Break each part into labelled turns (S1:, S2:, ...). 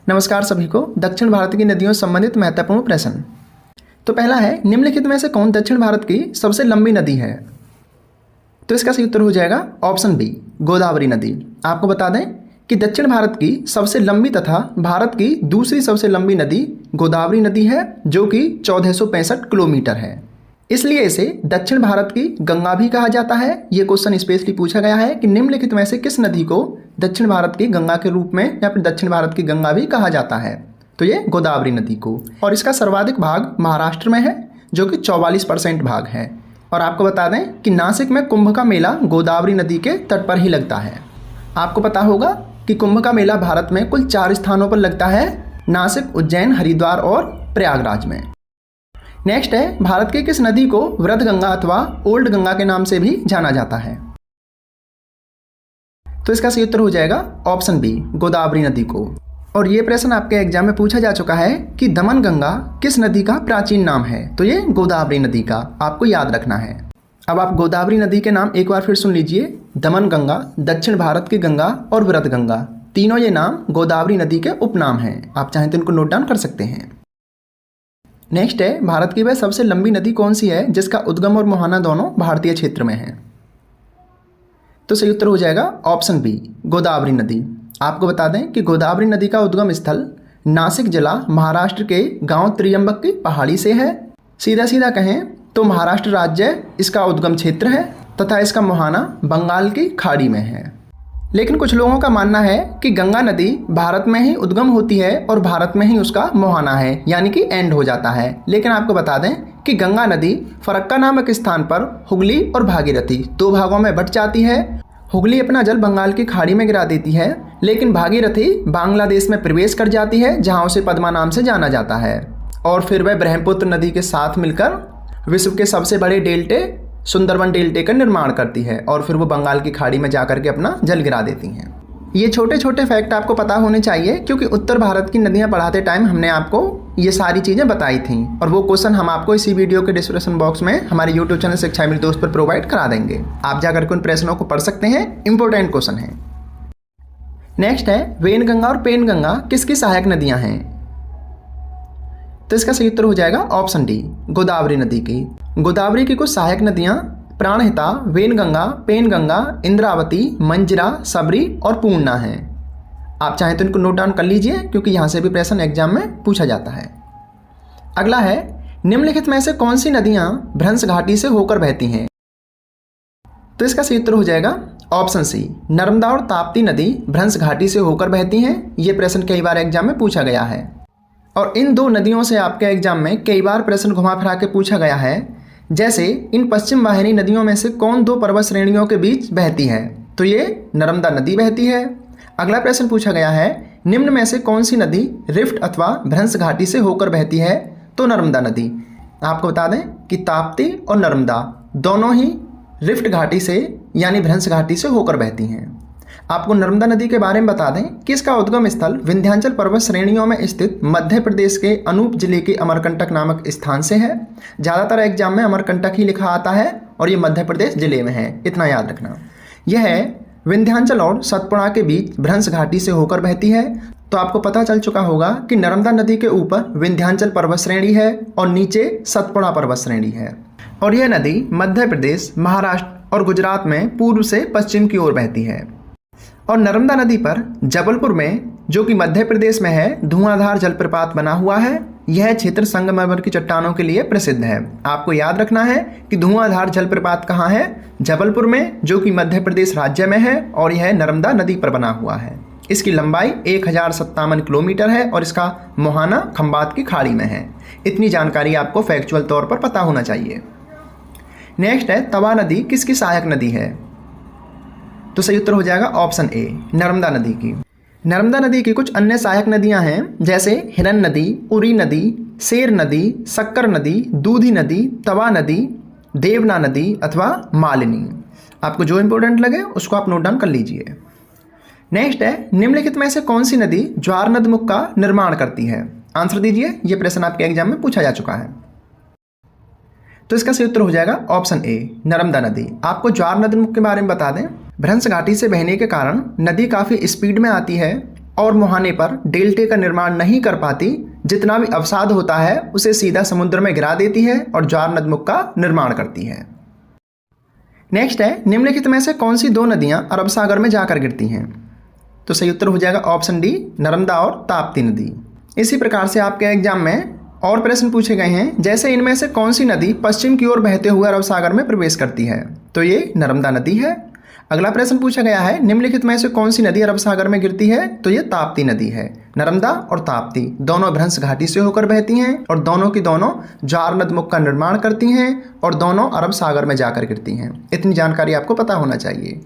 S1: नमस्कार सभी को। दक्षिण भारत की नदियों से संबंधित महत्वपूर्ण प्रश्न। तो पहला है, निम्नलिखित में से कौन दक्षिण भारत की सबसे लंबी नदी है? तो इसका सही उत्तर हो जाएगा ऑप्शन बी, गोदावरी नदी। आपको बता दें कि दक्षिण भारत की सबसे लंबी तथा भारत की दूसरी सबसे लंबी नदी गोदावरी नदी है, जो कि 1465 किलोमीटर है। इसलिए इसे दक्षिण भारत की गंगा भी कहा जाता है। ये क्वेश्चन स्पेशली पूछा गया है कि निम्नलिखित में से किस नदी को दक्षिण भारत की गंगा के रूप में या फिर दक्षिण भारत की गंगा भी कहा जाता है? तो ये गोदावरी नदी को। और इसका सर्वाधिक भाग महाराष्ट्र में है, जो कि 44% भाग है। और आपको बता दें कि नासिक में कुंभ का मेला गोदावरी नदी के तट पर ही लगता है। आपको पता होगा कि कुंभ का मेला भारत में कुल 4 स्थानों पर लगता है, नासिक, उज्जैन, हरिद्वार और प्रयागराज में। नेक्स्ट है, भारत की किस नदी को वृद्ध गंगा अथवा ओल्ड गंगा के नाम से भी जाना जाता है? तो इसका सही उत्तर हो जाएगा ऑप्शन बी, गोदावरी नदी को। और ये प्रश्न आपके एग्जाम में पूछा जा चुका है कि दमन गंगा किस नदी का प्राचीन नाम है? तो ये गोदावरी नदी का आपको याद रखना है। अब आप गोदावरी नदी के नाम एक बार फिर सुन लीजिए। दमन गंगा, दक्षिण भारत की गंगा और वृद्ध गंगा, तीनों ये नाम गोदावरी नदी के उपनाम हैं। आप चाहें तो इनको नोट डाउन कर सकते हैं। नेक्स्ट है, भारत की वह सबसे लंबी नदी कौन सी है जिसका उद्गम और मुहाना दोनों भारतीय क्षेत्र में है? तो सही उत्तर हो जाएगा ऑप्शन बी, गोदावरी नदी। आपको बता दें कि गोदावरी नदी का उद्गम स्थल नासिक जिला महाराष्ट्र के गांव त्रियंबक की पहाड़ी से है। सीधा सीधा कहें तो महाराष्ट्र राज्य इसका उद्गम क्षेत्र है तथा इसका मुहाना बंगाल की खाड़ी में है। लेकिन कुछ लोगों का मानना है कि गंगा नदी भारत में ही उद्गम होती है और भारत में ही उसका मुहाना है, यानी कि एंड हो जाता है। लेकिन आपको बता दें कि गंगा नदी फरक्का नामक स्थान पर हुगली और भागीरथी 2 भागों में बंट जाती है। हुगली अपना जल बंगाल की खाड़ी में गिरा देती है, लेकिन भागीरथी बांग्लादेश में प्रवेश कर जाती है, जहाँ उसे पद्मा नाम से जाना जाता है। और फिर वह ब्रह्मपुत्र नदी के साथ मिलकर विश्व के सबसे बड़े डेल्टे सुंदरबन डेल्टे का निर्माण करती है और फिर वो बंगाल की खाड़ी में जाकर के अपना जल गिरा देती हैं। ये छोटे छोटे फैक्ट आपको पता होने चाहिए, क्योंकि उत्तर भारत की नदियां पढ़ाते टाइम हमने आपको ये सारी चीज़ें बताई थीं और वो क्वेश्चन हम आपको इसी वीडियो के डिस्क्रिप्शन बॉक्स में हमारे यूट्यूब चैनल शिक्षा मेरे दोस्त पर प्रोवाइड करा देंगे। आप जाकर के उन प्रश्नों को पढ़ सकते हैं, इंपॉर्टेंट क्वेश्चन है। नेक्स्ट है, वेनगंगा और पेनगंगा किसकी सहायक नदियाँ हैं? तो इसका सही उत्तर हो जाएगा ऑप्शन डी, गोदावरी नदी की। गोदावरी की कुछ सहायक नदियां प्राणहिता, वेनगंगा, पेनगंगा, इंद्रावती, मंजिरा, सबरी और पूर्णा हैं। आप चाहें तो इनको नोट डाउन कर लीजिए, क्योंकि यहाँ से भी प्रश्न एग्जाम में पूछा जाता है। अगला है, निम्नलिखित में से कौन सी नदियां भ्रंश घाटी से होकर बहती हैं? तो इसका सही उत्तर हो जाएगा ऑप्शन सी, नर्मदा और ताप्ती नदी भ्रंश घाटी से होकर बहती हैं। ये प्रश्न कई बार एग्जाम में पूछा गया है और इन 2 नदियों से आपके एग्जाम में कई बार प्रश्न घुमा फिरा के पूछा गया है। जैसे इन पश्चिम वाहिनी नदियों में से कौन 2 पर्वत श्रेणियों के बीच बहती है? तो ये नर्मदा नदी बहती है। अगला प्रश्न पूछा गया है, निम्न में से कौन सी नदी रिफ्ट अथवा भ्रंश घाटी से होकर बहती है? तो नर्मदा नदी। आपको बता दें कि ताप्ती और नर्मदा दोनों ही रिफ्ट घाटी से यानी भ्रंश घाटी से होकर बहती हैं। आपको नर्मदा नदी के बारे में बता दें कि इसका उद्गम स्थल विंध्याचल पर्वत श्रेणियों में स्थित मध्य प्रदेश के अनूप जिले के अमरकंटक नामक स्थान से है। ज़्यादातर एग्जाम में अमरकंटक ही लिखा आता है और ये मध्य प्रदेश जिले में है, इतना याद रखना। यह विंध्याचल और सतपुड़ा के बीच भ्रंश घाटी से होकर बहती है। तो आपको पता चल चुका होगा कि नर्मदा नदी के ऊपर विंध्याचल पर्वत श्रेणी है और नीचे सतपुड़ा पर्वत श्रेणी है। और यह नदी मध्य प्रदेश, महाराष्ट्र और गुजरात में पूर्व से पश्चिम की ओर बहती है। और नर्मदा नदी पर जबलपुर में, जो कि मध्य प्रदेश में है, धुआंधार जलप्रपात बना हुआ है। यह क्षेत्र संगमरमर की चट्टानों के लिए प्रसिद्ध है। आपको याद रखना है कि धुआंधार जलप्रपात कहाँ है? जबलपुर में, जो कि मध्य प्रदेश राज्य में है और यह नर्मदा नदी पर बना हुआ है। इसकी लंबाई 1057 किलोमीटर है और इसका मुहाना खंबात की खाड़ी में है। इतनी जानकारी आपको फैक्चुअल तौर पर पता होना चाहिए। नेक्स्ट है, तवा नदी किसकी सहायक नदी है? तो सही उत्तर हो जाएगा ऑप्शन ए, नर्मदा नदी की। नर्मदा नदी की कुछ अन्य सहायक नदियां हैं, जैसे हिरन नदी, उरी नदी, शेर नदी, शक्कर नदी, दूधी नदी, तवा नदी, देवना नदी अथवा मालिनी। आपको जो इंपॉर्टेंट लगे उसको आप नोट डाउन कर लीजिए। नेक्स्ट है, निम्नलिखित में से कौन सी नदी ज्वार नदमुख का निर्माण करती है? आंसर दीजिए, यह प्रश्न आपके एग्जाम में पूछा जा चुका है। तो इसका सही उत्तर हो जाएगा ऑप्शन ए, नर्मदा नदी। आपको ज्वार नदमुख के बारे में बता दें, भ्रंश घाटी से बहने के कारण नदी काफ़ी स्पीड में आती है और मुहाने पर डेल्टे का निर्माण नहीं कर पाती, जितना भी अवसाद होता है उसे सीधा समुद्र में गिरा देती है और ज्वार नदमुख का निर्माण करती है। नेक्स्ट है, निम्नलिखित में से कौन सी दो नदियां अरब सागर में जाकर गिरती हैं? तो सही उत्तर हो जाएगा ऑप्शन डी, नर्मदा और ताप्ती नदी। इसी प्रकार से आपके एग्जाम में और प्रश्न पूछे गए हैं, जैसे इनमें से कौन सी नदी पश्चिम की ओर बहते हुए अरब सागर में प्रवेश करती है? तो ये नर्मदा नदी है। अगला प्रश्न पूछा गया है, निम्नलिखित में से कौन सी नदी अरब सागर में गिरती है? तो ये ताप्ती नदी है। नर्मदा और ताप्ती दोनों भ्रंश घाटी से होकर बहती हैं और दोनों की दोनों ज्वार नदमुख का निर्माण करती हैं और दोनों अरब सागर में जाकर गिरती हैं। इतनी जानकारी आपको पता होना चाहिए।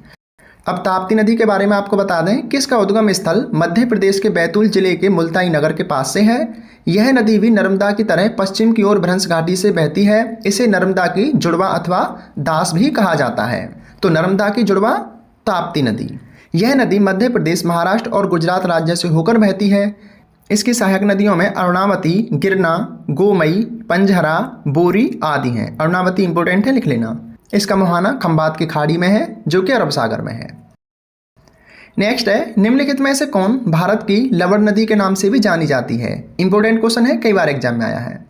S1: अब ताप्ती नदी के बारे में आपको बता दें कि इसका उद्गम स्थल मध्य प्रदेश के बैतूल जिले के मुल्ताई नगर के पास से है। यह नदी भी नर्मदा की तरह पश्चिम की ओर भ्रंश घाटी से बहती है। इसे नर्मदा की जुड़वा अथवा दास भी कहा जाता है। तो नर्मदा की जुड़वा ताप्ती नदी। यह नदी मध्य प्रदेश, महाराष्ट्र और गुजरात राज्य से होकर बहती है। इसकी सहायक नदियों में अरुणावती, गिरना, गोमई, पंजहरा, बोरी आदि हैं। अरुणावती इंपोर्टेंट है, लिख लेना। इसका मुहाना खंबात की खाड़ी में है जो कि अरब सागर में है। नेक्स्ट है, निम्नलिखित में से कौन भारत की लवण नदी के नाम से भी जानी जाती है? इंपोर्टेंट क्वेश्चन है, कई बार एग्जाम में आया है।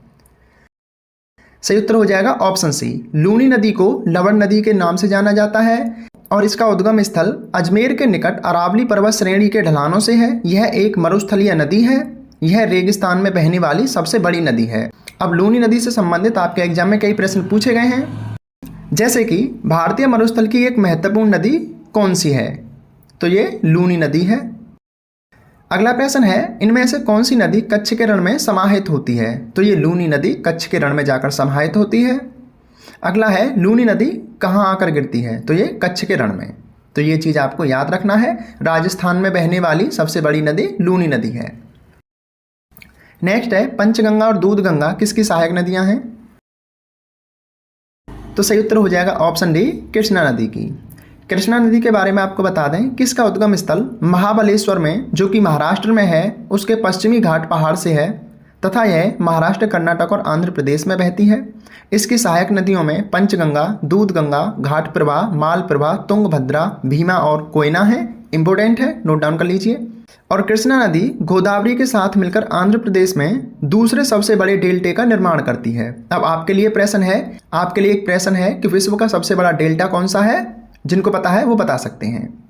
S1: सही उत्तर हो जाएगा ऑप्शन सी, लूनी नदी को लवण नदी के नाम से जाना जाता है और इसका उद्गम स्थल अजमेर के निकट अरावली पर्वत श्रेणी के ढलानों से है। यह एक मरुस्थलीय नदी है। यह रेगिस्तान में बहने वाली सबसे बड़ी नदी है। अब लूनी नदी से संबंधित आपके एग्जाम में कई प्रश्न पूछे गए हैं, जैसे कि भारतीय मरुस्थल की एक महत्वपूर्ण नदी कौन सी है? तो ये लूनी नदी है। अगला प्रश्न है, इनमें से कौन सी नदी कच्छ के रण में समाहित होती है? तो ये लूनी नदी कच्छ के रण में जाकर समाहित होती है। अगला है, लूनी नदी कहाँ आकर गिरती है? तो ये कच्छ के रण में। तो ये चीज़ आपको याद रखना है। राजस्थान में बहने वाली सबसे बड़ी नदी लूनी नदी है। नेक्स्ट है, पंचगंगा और दूधगंगा किसकी सहायक नदियाँ हैं? तो सही उत्तर हो जाएगा ऑप्शन डी, कृष्णा नदी की। कृष्णा नदी के बारे में आपको बता दें कि इसका उद्गम स्थल महाबलेश्वर में, जो कि महाराष्ट्र में है, उसके पश्चिमी घाट पहाड़ से है तथा यह महाराष्ट्र, कर्नाटक और आंध्र प्रदेश में बहती है। इसकी सहायक नदियों में पंचगंगा, दूधगंगा, घाट प्रभा, माल प्रभा, तुंगभद्रा, भीमा और कोयना है। इंपोर्टेंट है, नोट डाउन कर लीजिए। और कृष्णा नदी गोदावरी के साथ मिलकर आंध्र प्रदेश में दूसरे सबसे बड़े डेल्टे का निर्माण करती है। अब आपके लिए एक प्रश्न है कि विश्व का सबसे बड़ा डेल्टा कौन सा है? जिनको पता है वो बता सकते हैं।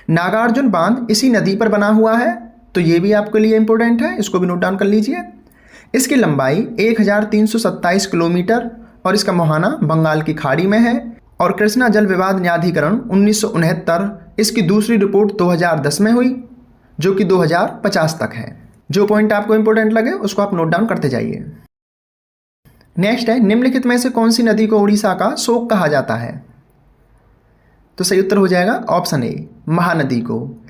S1: नागार्जुन बांध इसी नदी पर बना हुआ है, तो ये भी आपके लिए इंपॉर्टेंट है, इसको भी नोट डाउन कर लीजिए। इसकी लंबाई 1327 किलोमीटर और इसका मुहाना बंगाल की खाड़ी में है। और कृष्णा जल विवाद न्यायाधिकरण 1969, इसकी दूसरी रिपोर्ट 2010 में हुई, जो कि 2050 तक है। जो पॉइंट आपको इंपॉर्टेंट लगे उसको आप नोट डाउन करते जाइए। नेक्स्ट है, निम्नलिखित में से कौन सी नदी को उड़ीसा का शोक कहा जाता है? तो सही उत्तर हो जाएगा ऑप्शन ए, महानदी को।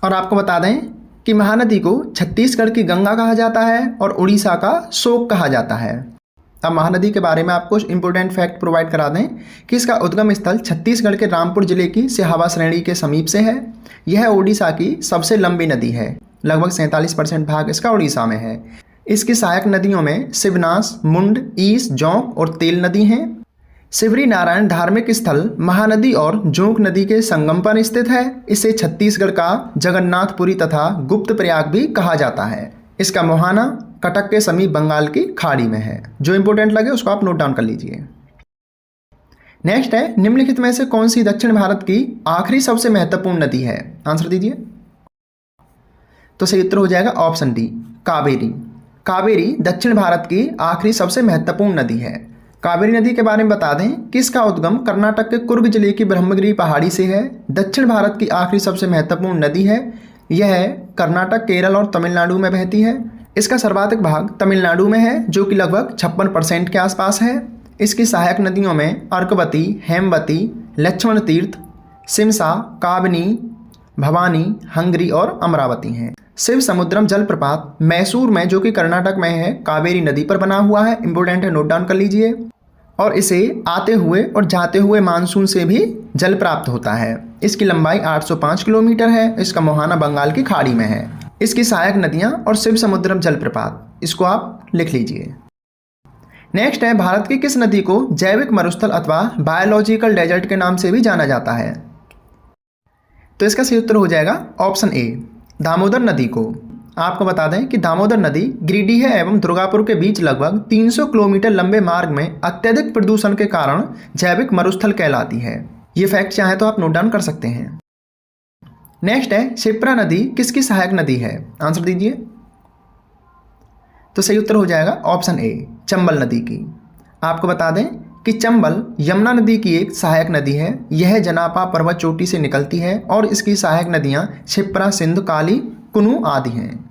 S1: और आपको बता दें कि महानदी को छत्तीसगढ़ की गंगा कहा जाता है और उड़ीसा का शोक कहा जाता है। अब महानदी के बारे में आपको इंपॉर्टेंट फैक्ट प्रोवाइड करा दें कि इसका उद्गम स्थल छत्तीसगढ़ के रामपुर जिले की सिहावा श्रेणी के समीप से है। यह ओडिशा की सबसे लंबी नदी है। लगभग 47% भाग इसका उड़ीसा में है। इसकी सहायक नदियों में शिवनास, मुंड, ईस, जोंक और तेल नदी हैं। शिवरी नारायण धार्मिक स्थल महानदी और जोंक नदी के संगम पर स्थित है। इसे छत्तीसगढ़ का जगन्नाथपुरी तथा गुप्त प्रयाग भी कहा जाता है। इसका मुहाना कटक के समीप बंगाल की खाड़ी में है। जो इंपॉर्टेंट लगे उसको आप नोट डाउन कर लीजिए। नेक्स्ट है, निम्नलिखित में से कौन सी दक्षिण भारत की आखिरी सबसे महत्वपूर्ण नदी है? आंसर दीजिए। तो सही उत्तर हो जाएगा ऑप्शन डी, कावेरी। कावेरी दक्षिण भारत की आखिरी सबसे महत्वपूर्ण नदी है। कावेरी नदी के बारे में बता दें कि इसका उद्गम कर्नाटक के कुर्ग जिले की ब्रह्मगिरी पहाड़ी से है। दक्षिण भारत की आखिरी सबसे महत्वपूर्ण नदी है। यह कर्नाटक, केरल और तमिलनाडु में बहती है। इसका सर्वाधिक भाग तमिलनाडु में है, जो कि लगभग 56% के आसपास है। इसकी सहायक नदियों में अर्कवती, हेमवती, लक्ष्मण तीर्थ, सिमसा, काबनी, भवानी, हंगरी और अमरावती हैं। शिव समुद्रम जलप्रपात मैसूर में, जो कि कर्नाटक में है, कावेरी नदी पर बना हुआ है। इंपॉर्टेंट है, नोट डाउन कर लीजिए। और इसे आते हुए और जाते हुए मानसून से भी जल प्राप्त होता है। इसकी लंबाई 805 किलोमीटर है। इसका मुहाना बंगाल की खाड़ी में है। इसकी सहायक नदियां और शिव समुद्रम जलप्रपात, इसको आप लिख लीजिए। नेक्स्ट है, भारत की किस नदी को जैविक मरुस्थल अथवा बायोलॉजिकल डेजर्ट के नाम से भी जाना जाता है? तो इसका सही उत्तर हो जाएगा ऑप्शन ए, दामोदर नदी को। आपको बता दें कि दामोदर नदी गिरिडीह एवं दुर्गापुर के बीच लगभग 300 किलोमीटर लंबे मार्ग में अत्यधिक प्रदूषण के कारण जैविक मरुस्थल कहलाती है। ये फैक्ट चाहे तो आप नोट डाउन कर सकते हैं। नेक्स्ट है, क्षिप्रा नदी किसकी सहायक नदी है? आंसर दीजिए। तो सही उत्तर हो जाएगा ऑप्शन ए, चंबल नदी की। आपको बता दें कि चंबल यमुना नदी की एक सहायक नदी है। यह जनापा पर्वत चोटी से निकलती है और इसकी सहायक नदियां क्षिप्रा, सिंधु, काली, कुनु आदि हैं।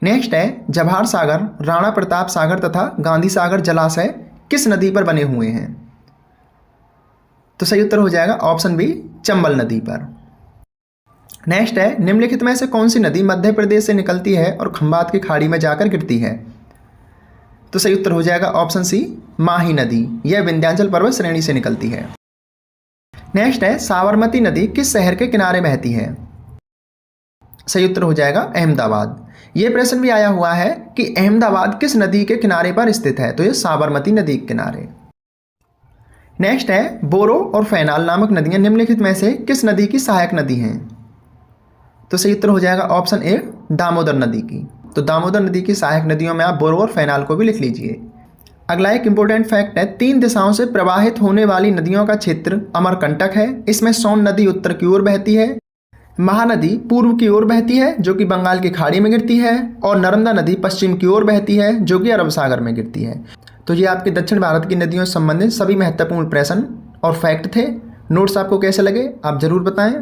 S1: नेक्स्ट है, जवाहर सागर, राणा प्रताप सागर तथा गांधी सागर जलाशय किस नदी पर बने हुए हैं? तो सही उत्तर हो जाएगा ऑप्शन बी, चंबल नदी पर। नेक्स्ट है, निम्नलिखित में से कौन सी नदी मध्य प्रदेश से निकलती है और खंबात की खाड़ी में जाकर गिरती है? तो सही उत्तर हो जाएगा ऑप्शन सी, माही नदी। यह विंध्याचल पर्वत श्रेणी से निकलती है। नेक्स्ट है, साबरमती नदी किस शहर के किनारे बहती है? सही उत्तर हो जाएगा अहमदाबाद। यह प्रश्न भी आया हुआ है कि अहमदाबाद किस नदी के किनारे पर स्थित है? तो यह साबरमती नदी के किनारे। नेक्स्ट है, बोरो और फैनाल नामक नदियां निम्नलिखित में से किस नदी की सहायक नदी हैं? तो सही उत्तर हो जाएगा ऑप्शन ए, दामोदर नदी की। तो दामोदर नदी की सहायक नदियों में आप बोरो और फैनाल को भी लिख लीजिए। अगला एक इंपॉर्टेंट फैक्ट है, 3 दिशाओं से प्रवाहित होने वाली नदियों का क्षेत्र अमरकंटक है। इसमें सोन नदी उत्तर की ओर बहती है, महानदी पूर्व की ओर बहती है जो कि बंगाल की खाड़ी में गिरती है, और नर्मदा नदी पश्चिम की ओर बहती है जो कि अरब सागर में गिरती है। तो ये आपके दक्षिण भारत की नदियों से संबंधित सभी महत्वपूर्ण प्रश्न और फैक्ट थे। नोट्स आपको कैसे लगे आप जरूर बताएं।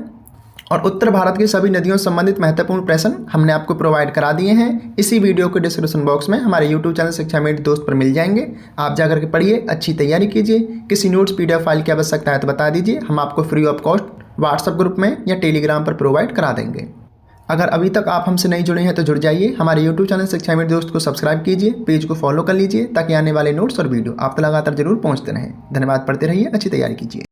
S1: और उत्तर भारत की सभी नदियों से संबंधित महत्वपूर्ण प्रश्न हमने आपको प्रोवाइड करा दिए हैं। इसी वीडियो के डिस्क्रिप्शन बॉक्स में हमारे यूट्यूब चैनल शिक्षा मेरे दोस्त पर मिल जाएंगे। आप जाकर के पढ़िए, अच्छी तैयारी कीजिए। किसी नोट्स PDF फाइल की आवश्यकता है तो बता दीजिए, हम आपको free of cost WhatsApp group में या टेलीग्राम पर प्रोवाइड करा देंगे। अगर अभी तक आप हमसे नहीं जुड़े हैं तो जुड़ जाइए। हमारे यूट्यूब चैनल शिक्षा मेरे दोस्त को सब्सक्राइब कीजिए, पेज को फॉलो कर लीजिए ताकि आने वाले नोट्स और वीडियो आप तक लगातार जरूर पहुँचते रहें। धन्यवाद, पढ़ते रहिए, अच्छी तैयारी कीजिए।